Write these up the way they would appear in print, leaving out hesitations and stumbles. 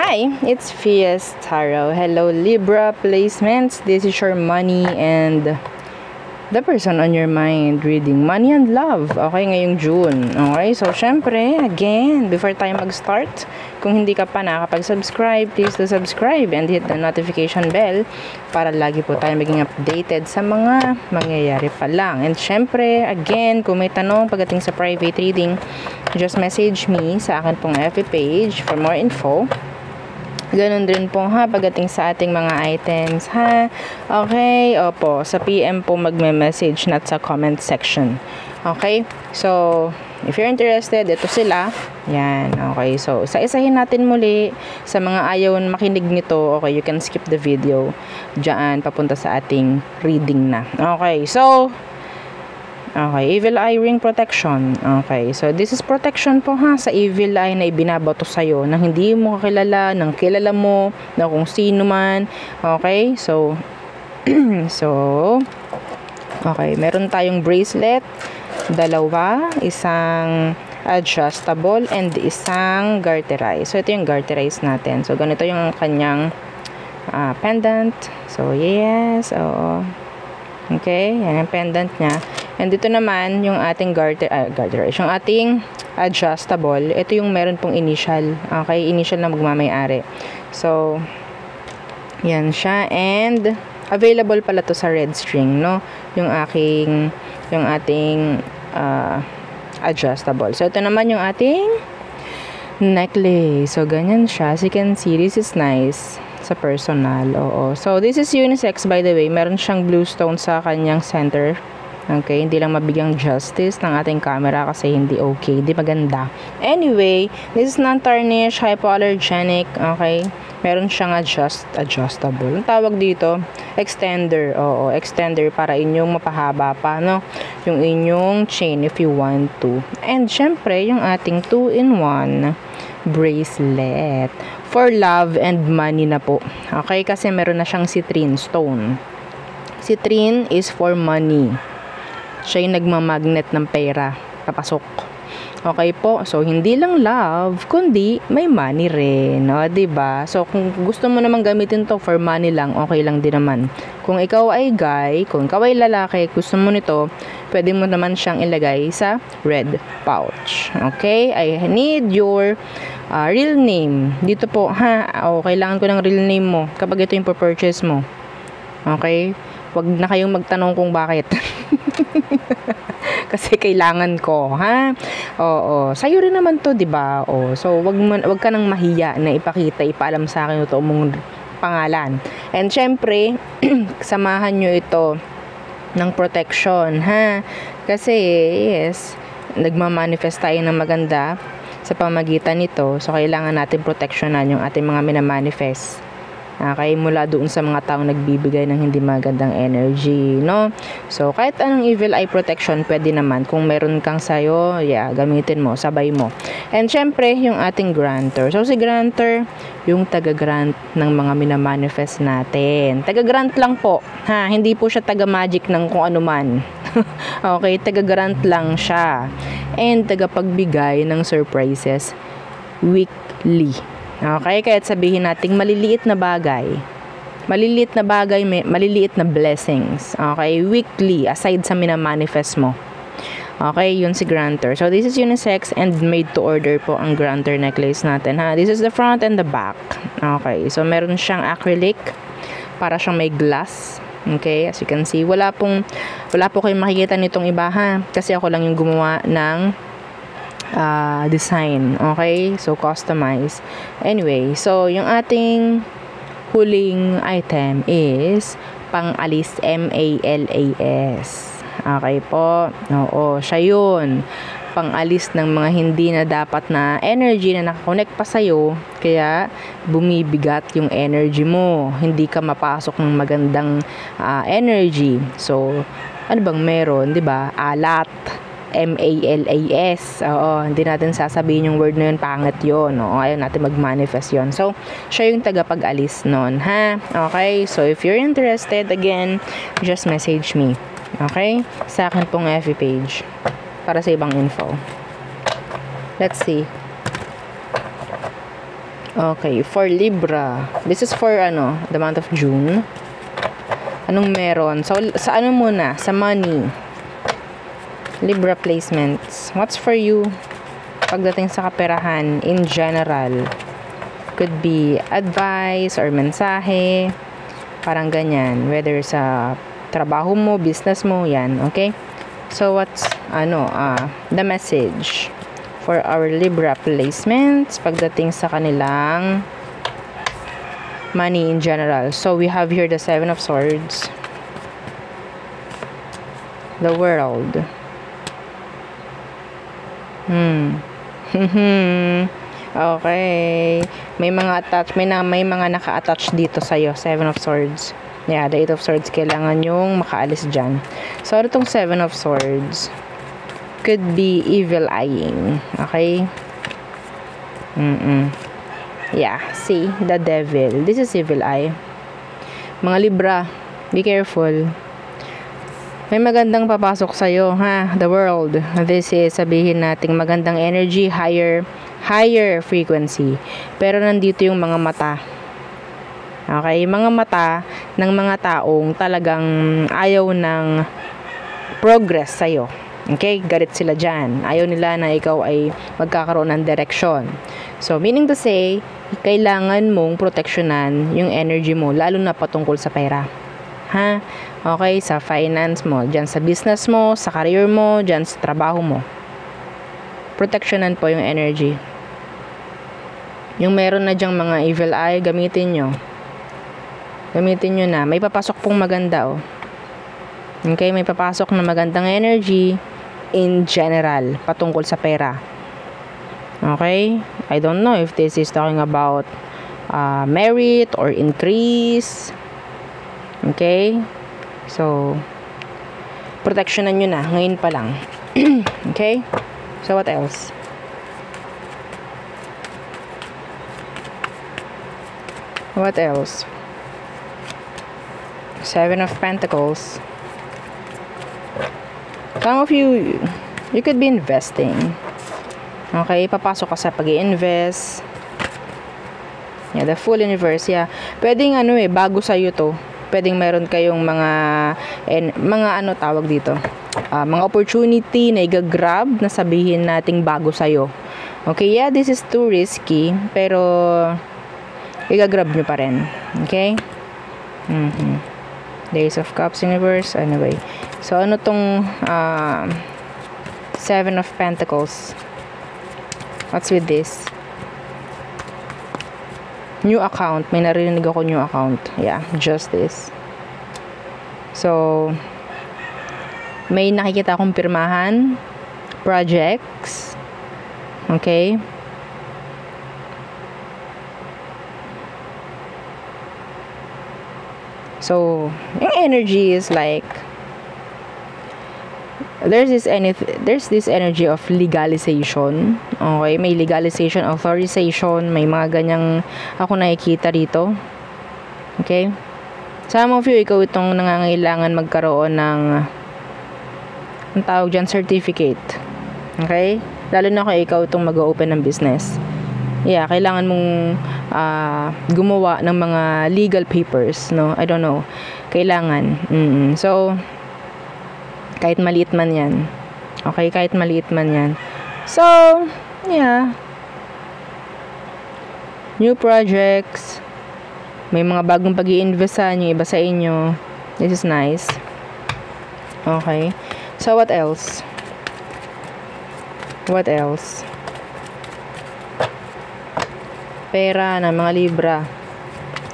Hi, it's Fias Tarot. Hello, Libra placements. This is your money and the person on your mind reading. Money and love. Okay, ngayong June. Okay, so syempre, again, before tayo mag-start, kung hindi ka pa nakakapag-subscribe, please do subscribe and hit the notification bell para lagi po tayo maging updated sa mga mangyayari pa lang. And syempre, again, kung may tanong pagdating sa private reading, just message me sa akin pong FB page for more info. Ganun din po ha, pagdating sa ating mga items ha. Okay, opo, sa PM po magme-message, not sa comment section. Okay, so if you're interested, ito sila. Yan, okay, so isa-isahin natin muli. Sa mga ayaw makinig nito, okay, you can skip the video. Diyan, papunta sa ating reading na. Okay, so okay, evil eye ring protection. Okay, so this is protection po ha sa evil eye na ibinabato sa'yo na hindi mo kakilala, ng kilala mo, na kung sino man. Okay, so okay, meron tayong bracelet, dalawa, isang adjustable and isang garterize. So ito yung garterize natin. So ganito yung kanyang pendant. So yes, oo. Okay, yan ang pendant niya. And dito naman, yung ating garterize, yung ating adjustable, ito yung meron pong initial. Okay, initial na magmamayari. So, yan siya. And, available pala to sa red string, no? Yung ating adjustable. So, ito naman yung ating necklace. So, ganyan siya. As you can see, this is nice sa personal. Oo. So, this is unisex, by the way. Meron siyang blue stone sa kanyang center. Okay, hindi lang mabigyang justice ng ating camera kasi hindi okay, hindi maganda. Anyway, this is non-tarnish, hypoallergenic, okay? Meron siyang adjustable. Ang tawag dito, extender. Oo, extender para inyong mapahaba pa, no? Yung inyong chain if you want to. And syempre, yung ating 2-in-1 bracelet for love and money na po. Okay, kasi meron na siyang citrine stone. Citrine is for money. Siya yung nagmamagnet ng pera papasok. Okay po, so hindi lang love kundi may money rin, no? Diba? So kung gusto mo naman gamitin to for money lang, okay lang din naman. Kung ikaw ay guy, kung ikaw ay lalaki, gusto mo nito, pwede mo naman siyang ilagay sa red pouch. Okay, I need your real name dito po ha. Kailangan ko ng real name mo kapag ito yung purchase mo. Okay, wag na kayong magtanong kung bakit. Kasi kailangan ko, ha? Oo, sa'yo rin naman to, 'di ba? Oh, so wag ka nang mahiya na ipaalam sa akin ito mong pangalan. And syempre, samahan nyo ito ng protection, ha? Kasi yes, nagma-manifest tayo ng maganda sa pamagitan nito. So kailangan natin proteksyonan yung ating mga minamanifest. Okay, mula doon sa mga taong nagbibigay ng hindi magandang energy, no? So, kahit anong evil eye protection, pwede naman. Kung meron kang sayo, yeah, gamitin mo, sabay mo. And syempre, yung ating grantor. So, si grantor, yung taga-grant ng mga minamanifest natin. Taga-grant lang po, ha? Hindi po siya taga-magic ng kung ano man. Okay, taga-grant lang siya. And taga-pagbigay ng surprises weekly. Okay, kahit sabihin nating maliliit na bagay, maliliit na blessings. Okay, weekly, aside sa minamanifest mo. Okay, yun si grantor. So, this is unisex and made to order po ang grantor necklace natin, ha. This is the front and the back. Okay, so meron siyang acrylic, para siyang may glass. Okay, as you can see, wala po kayong makikita nitong iba, ha. Kasi ako lang yung gumawa ng design. Okay, so customize. Anyway, so yung ating huling item is pang-alis, MALAS. Okay po, oo, siya yun, pang-alis ng mga hindi na dapat na energy na nakakonect pa sa'yo, kaya bumibigat yung energy mo, hindi ka mapasok ng magandang energy. So ano bang meron, 'di ba? Alat, MALAS. Oo, hindi natin sasabihin yung word na yun, pangit yun. Oo, ayaw natin mag-manifest yun. So, siya yung tagapag-alis nun, ha? Okay, so if you're interested, again, just message me. Okay? Sa akin pong FB page para sa ibang info. Let's see. Okay, for Libra. This is for the month of June. Anong meron? So, sa ano muna? Sa money. Libra placements. What's for you? Pagdating sa kaperahan, in general. Could be advice or mensahe. Parang ganyan. Whether sa trabaho mo, business mo, yan. Okay? So, what's, the message for our Libra placements pagdating sa kanilang money in general. So, we have here the 7 of Swords. The World. Okay. May mga naka-attach dito sa'yo. 7 of Swords. Yeah, the 8 of Swords. Kailangan yung makaalis dyan. So, ano itong 7 of Swords? Could be evil eyeing. Okay? Yeah, see, the devil. This is evil eye. Mga Libra, be careful. May magandang papasok sa'yo, ha? The world. This is, sabihin nating magandang energy, higher frequency. Pero nandito yung mga mata. Okay? Mga mata ng mga taong talagang ayaw ng progress sa'yo. Okay? Galit sila dyan. Ayaw nila na ikaw ay magkakaroon ng direction. So, meaning to say, kailangan mong proteksyonan yung energy mo, lalo na patungkol sa pera. Ha? Okay? Sa finance mo, dyan sa business mo, sa career mo, dyan sa trabaho mo. Proteksyonan po yung energy. Yung meron na dyang mga evil eye, gamitin nyo. Gamitin nyo na. May papasok pong maganda, oh. Okay? May papasok na magandang energy in general, patungkol sa pera. Okay? I don't know if this is talking about merit or increase. Okay? So, protectionan nyo na. Ngayon pa lang. Okay? So, what else? What else? 7 of Pentacles. Some of you could be investing. Okay, papasok ka sa pag-i-invest. Yeah, the full universe, yeah. Pwedeng bago sa'yo to. Pwedeng meron kayong mga tawag dito. Mga opportunity na i-grab na sabihin nating bago sa'yo. Okay, yeah, this is too risky. Pero, i-grab nyo pa rin. Okay? Days of Cups universe. Anyway. So, ano tong 7 of Pentacles? What's with this? New account. May narinig ako new account. Yeah, justice. So, may nakikita akong pirmahan. Projects. Okay? So, yung energy is like there's this energy of legalization. Okay, may legalization, authorization, may mga ganyang ako nakikita dito. Okay? Some of you, ikaw itong nangangailangan magkaroon ng ang tawag dyan, certificate. Okay? Lalo na kung ikaw itong mag-open ng business. Yeah, kailangan mong gumawa ng mga legal papers, no? I don't know. Kailangan. So, kahit maliit man yan. Okay, kahit maliit man yan. So, yeah. New projects. May mga bagong pag-i-investan yung iba sa inyo. This is nice. Okay. So, what else? What else? Pera na mga Libra.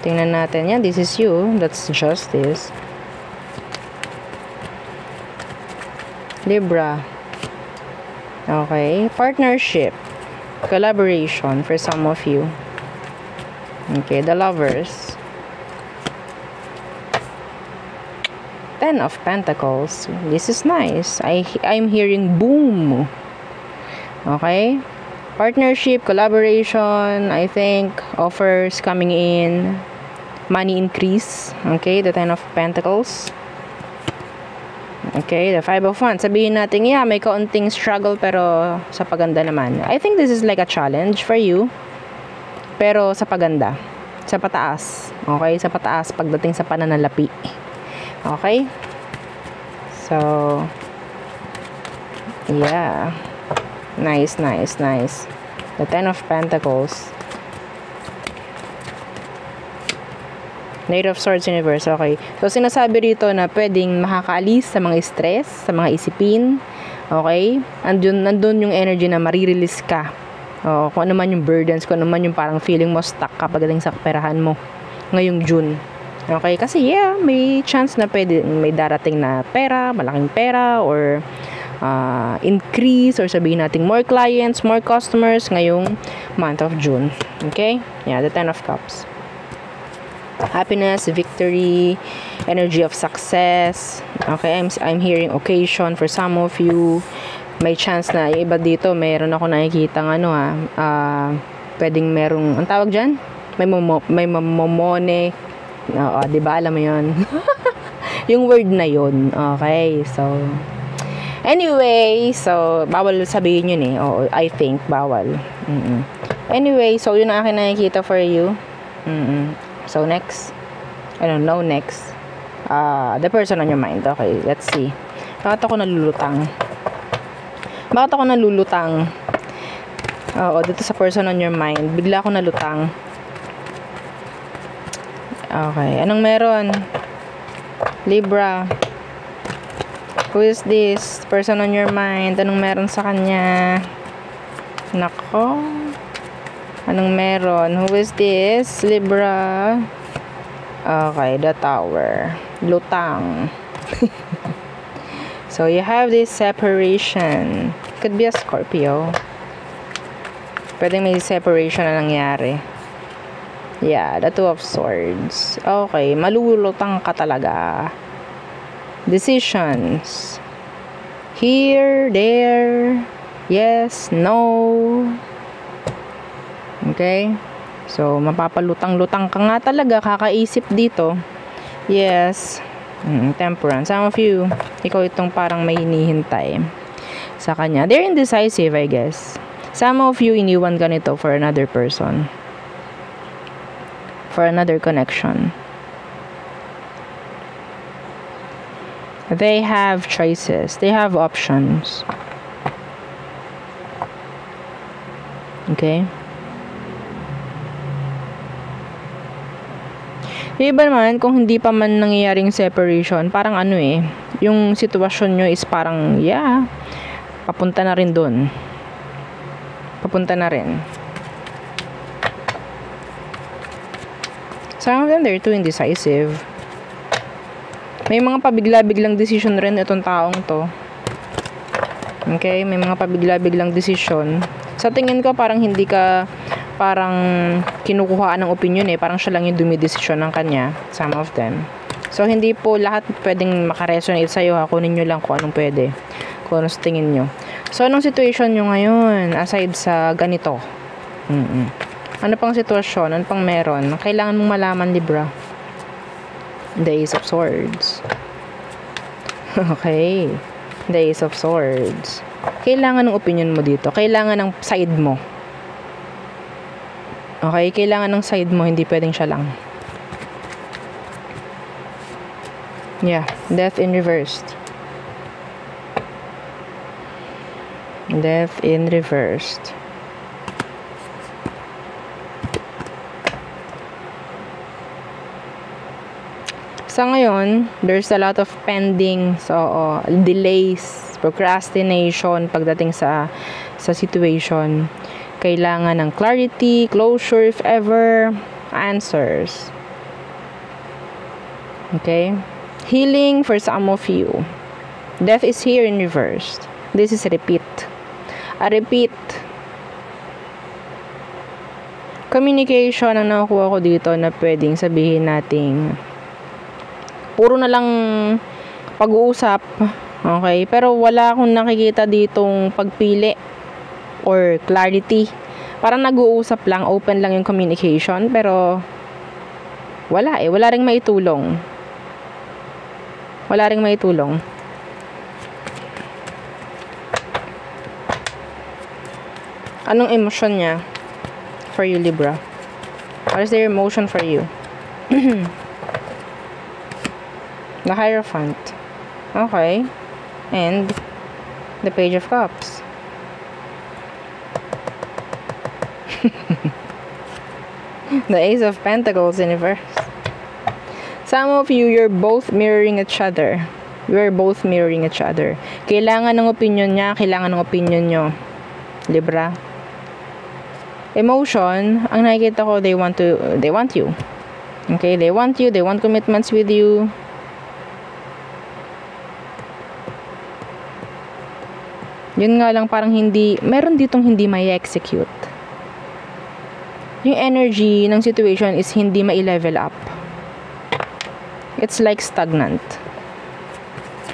Tingnan natin. Yan, this is you. That's justice. Libra. Okay. Partnership. Collaboration for some of you. Okay. The Lovers. 10 of Pentacles. This is nice. I'm hearing boom. Okay. Partnership, collaboration, I think, offers coming in, money increase, okay, the 10 of Pentacles, okay, the 5 of Wands, sabihin natin, yeah, may kaunting struggle, pero sa paganda naman. I think this is like a challenge for you, Pero sa paganda. Sa pataas. Okay? Sa pataas pagdating sa pananalapi. Okay? So, yeah. Nice, nice, nice. The Ten of Pentacles. Knight of Swords Universe. Okay. So, sinasabi rito na pwedeng makakaalis sa mga stress, sa mga isipin. Okay? Nandun yung energy na marirelease ka. O, kung ano man yung burdens, kung ano man yung parang feeling mo stuck kapag dating sa perahan mo ngayong June. Okay? Kasi yeah, may chance na pwede, may darating na pera, malaking pera, or increase, or sabihin natin more clients, more customers ngayong month of June. Okay? Yeah, the Ten of Cups. Happiness, victory, energy of success. Okay, I'm hearing occasion for some of you. May chance na iba dito, mayroon ako nakikita pwedeng merong, ang tawag dyan? May momone. Oo, di ba? Alam mo yun. Yung word na yun. Okay, so anyway, so bawal sabihin yun eh. Oo, I think, bawal. Anyway, so yun ang akin nakikita for you. So next, I don't know, next, the person on your mind. Okay, let's see. Bakit ako nalulutang? Oo, dito sa person on your mind, bigla ako nalutang. Okay, anong meron? Libra. Who is this person on your mind? Anong meron sa kanya? Nako. Anong meron? Who is this? Libra. Okay, the Tower. Lutang. So, you have this separation. Could be a Scorpio. Pwede may separation na nangyari. Yeah, the Two of Swords. Okay, malulutang ka talaga. Decisions. Here, there, yes, no. Okay? So, mapapalutang-lutang ka nga talaga, kakaisip dito. Yes. Temperance. Some of you, ikaw itong parang may hinihintay sa kanya. They're indecisive, I guess. Some of you, iniwan ka nito for another person. For another connection. They have choices. They have options. Okay? Yung iba naman, kung hindi pa man nangyayaring separation, parang yung sitwasyon nyo is parang, yeah, papunta na rin dun. Papunta na rin. Some of them, they're too indecisive. May mga pabigla-biglang decision rin itong taong to. Okay? May mga pabigla-biglang decision. Sa tingin ko, parang hindi ka parang kinukuhaan ng opinion parang siya lang yung dumidesisyon ng kanya, some of them. So, hindi po lahat pwedeng makaresonate sa'yo, kunin nyo lang kung anong pwede, kung anong tingin nyo. So, anong situation nyo ngayon, aside sa ganito? Ano pang sitwasyon? Ano pang meron? Kailangan mong malaman, Libra. The Ace of Swords. Okay. The Ace of Swords. Kailangan ng opinion mo dito. Kailangan ng side mo. Okay, kailangan ng side mo, hindi pwedeng siya lang. Yeah, Death in reversed. Death in reversed. Sa ngayon, there's a lot of pending, delays, procrastination pagdating sa situation. Kailangan ng clarity, closure, if ever, answers. Okay? Healing for some of you. Death is here in reverse. This is repeat. A repeat. Communication ang nakukuha ko dito na pwedeng sabihin nating puro na lang pag-uusap. Okay? Pero wala akong nakikita ditong pagpili or clarity. Parang nag-uusap lang, open lang yung communication, pero wala wala ring maitulong. Wala ring maitulong. Anong emosyon niya for you, Libra? What is their emotion for you? The Hierophant. Okay. And the Page of Cups. The Ace of Pentacles in reverse. Some of you, you're both mirroring each other. You're both mirroring each other. Kailangan ng opinion niya, kailangan ng opinion nyo. Libra. Emotion, ang nakikita ko, they want you. Okay, they want you, they want commitments with you. Yun nga lang, parang meron ditong hindi may execute. Yung energy ng situation is hindi mai-level up. It's like stagnant.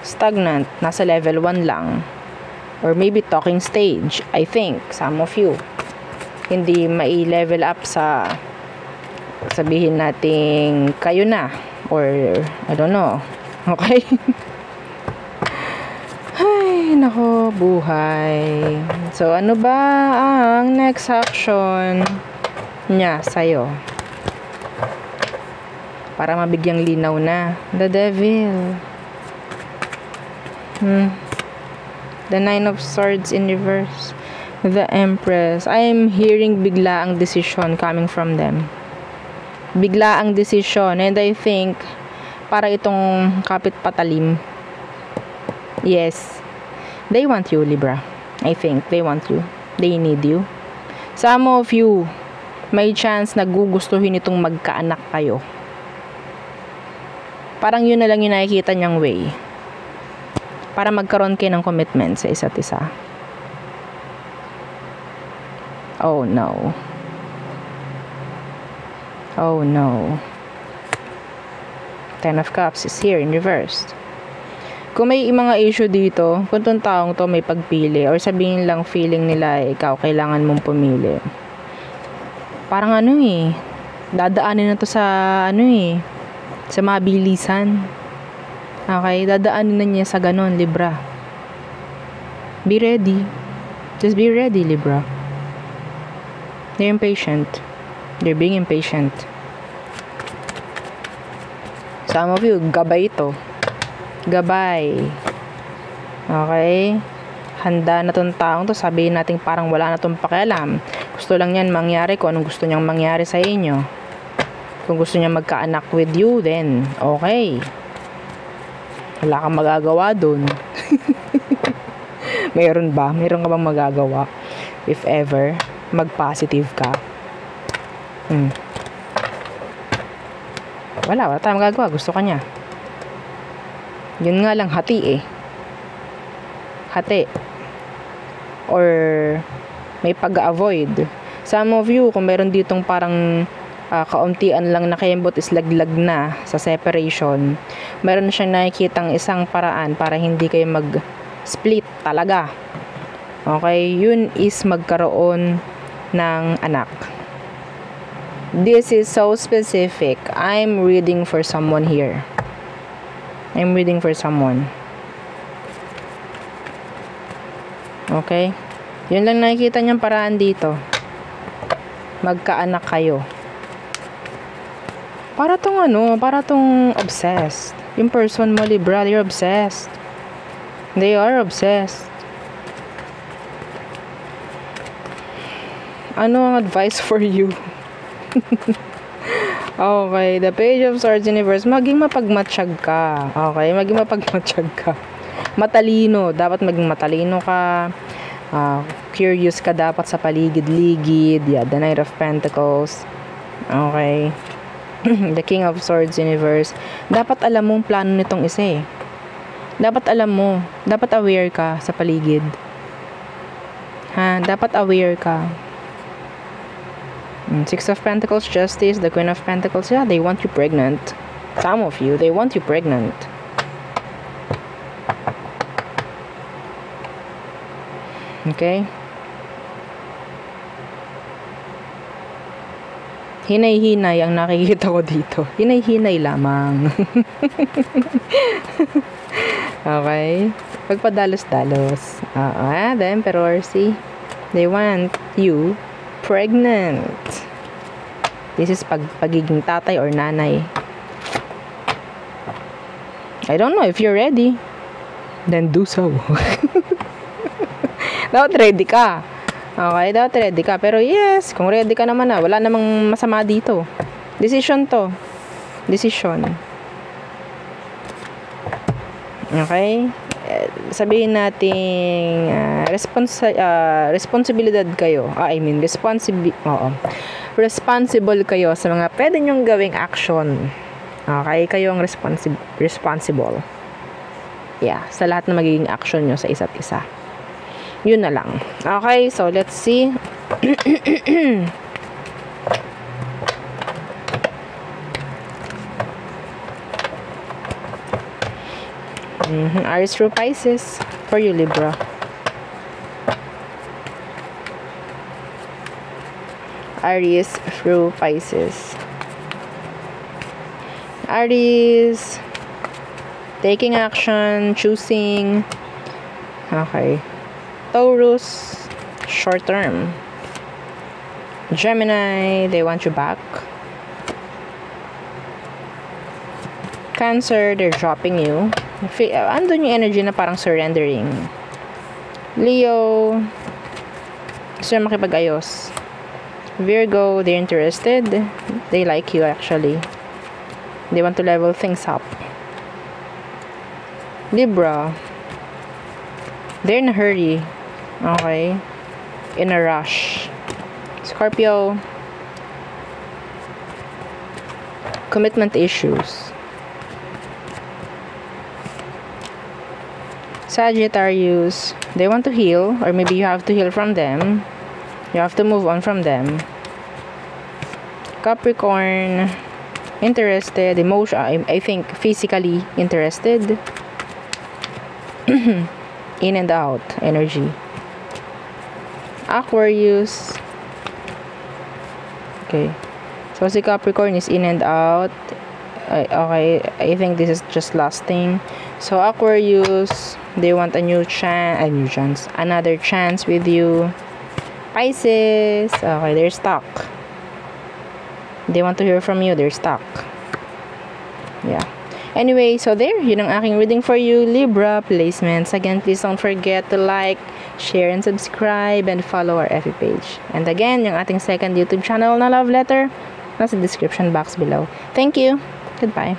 Stagnant, nasa level 1 lang. Or maybe talking stage, I think, some of you. Hindi mai-level up sa, sabihin nating kayo na. Or, I don't know. Okay? Ay, nako, buhay. So, ano ba ang next action niya sa'yo? Para mabigyang linaw na. The Devil. The Nine of Swords in reverse. The Empress. I am hearing bigla ang decision coming from them. Bigla ang decision. And I think, para itong kapit patalim. Yes. They want you, Libra. I think they want you. They need you. Some of you, may chance na gugustuhin itong magkaanak kayo. Parang yun na lang yung nakikita niyang way. Para magkaroon kayo ng commitment sa isa't isa. Oh no. Oh no. Ten of Cups is here in reverse. Kung may mga issue dito, kung itong taong to may pagpili, or sabihin lang feeling nila ikaw, kailangan mong pumili. Parang dadaanin na to sa sa mabilisan. Okay, dadaanin na niya sa ganon, Libra. Be ready. Just be ready, Libra. They're impatient. They're being impatient. Some of you, gabay ito. Gabay. Okay? Handa na tong taong to. Sabihin natin parang wala na tong pakialam. Gusto lang yan mangyari kung anong gusto niyang mangyari sa inyo. Kung gusto niya magkaanak with you, then okay. Wala kang magagawa dun. Meron ba? Meron ka bang magagawa? If ever, mag-positive ka. Wala tayong magagawa. Gusto ka niya. Yun nga lang, hati Hati. Or may pag-avoid. Some of you, kung meron ditong parang kauntian lang nakayembot is laglag na sa separation, meron siyang nakikitang isang paraan para hindi kayo mag-split talaga. Okay? Yun is magkaroon ng anak. This is so specific. I'm reading for someone here. I'm reading for someone. Okay? Yun lang nakikita niyang paraan dito. Magkaanak kayo. Para tong obsessed. Yung person mo, Libra, they're obsessed. They are obsessed. Ano ang advice for you? Okay, the Page of Swords in reverse. Maging mapagmatsyag ka. Okay, maging mapagmatsyag ka. Matalino. Dapat maging matalino ka. Curious ka dapat sa paligid-ligid. Yeah, the Knight of Pentacles. Okay. The King of Swords in reverse. Dapat alam mong plano nitong isa Dapat alam mo. Dapat aware ka sa paligid. Dapat aware ka. Six of Pentacles, Justice, the Queen of Pentacles. Yeah, they want you pregnant. Some of you, they want you pregnant. Okay? Hinay-hinay ang nakikita ko dito. Hinay-hinay lamang. Okay? Pagpadalos-dalos. The Emperor, see? They want you pregnant. This is pagiging tatay or nanay. I don't know if you're ready. Then do so. Dapat ready ka. Okay, dapat ready ka. Pero yes, kung ready ka naman na, wala namang masama dito. Decision to. Decision. Okay? Sabihin natin responsibilidad kayo. Responsible kayo sa mga pwede nyong gawing action. Okay? Kayo ang responsible. Yeah, sa lahat na magiging action nyo sa isa't isa. Yun na lang. Okay, so let's see. Aries through Pisces for you, Libra. Aries through Pisces. Aries, taking action, choosing. Okay. Taurus, short term. Gemini, they want you back. Cancer, they're dropping you. Andun yung energy na parang surrendering. Leo, gusto na makipag-ayos. Virgo, they're interested. They like you actually. They want to level things up. Libra, they're in a hurry. Okay. In a rush. Scorpio, commitment issues. Sagittarius, they want to heal, or maybe you have to heal from them. You have to move on from them. Capricorn, interested, I think physically interested. In and out energy. Aquarius, okay, so si Capricorn is in and out. Okay, I think this is just lasting. So Aquarius, they want another chance with you. Pisces, okay, they're stuck. They want to hear from you, they're stuck. Yeah. Anyway, so there, yun ang aking reading for you, Libra placements. Again, please don't forget to like, share, and subscribe, and follow our FB page. And again, yung ating second YouTube channel na Love Letter, nasa description box below. Thank you. Goodbye.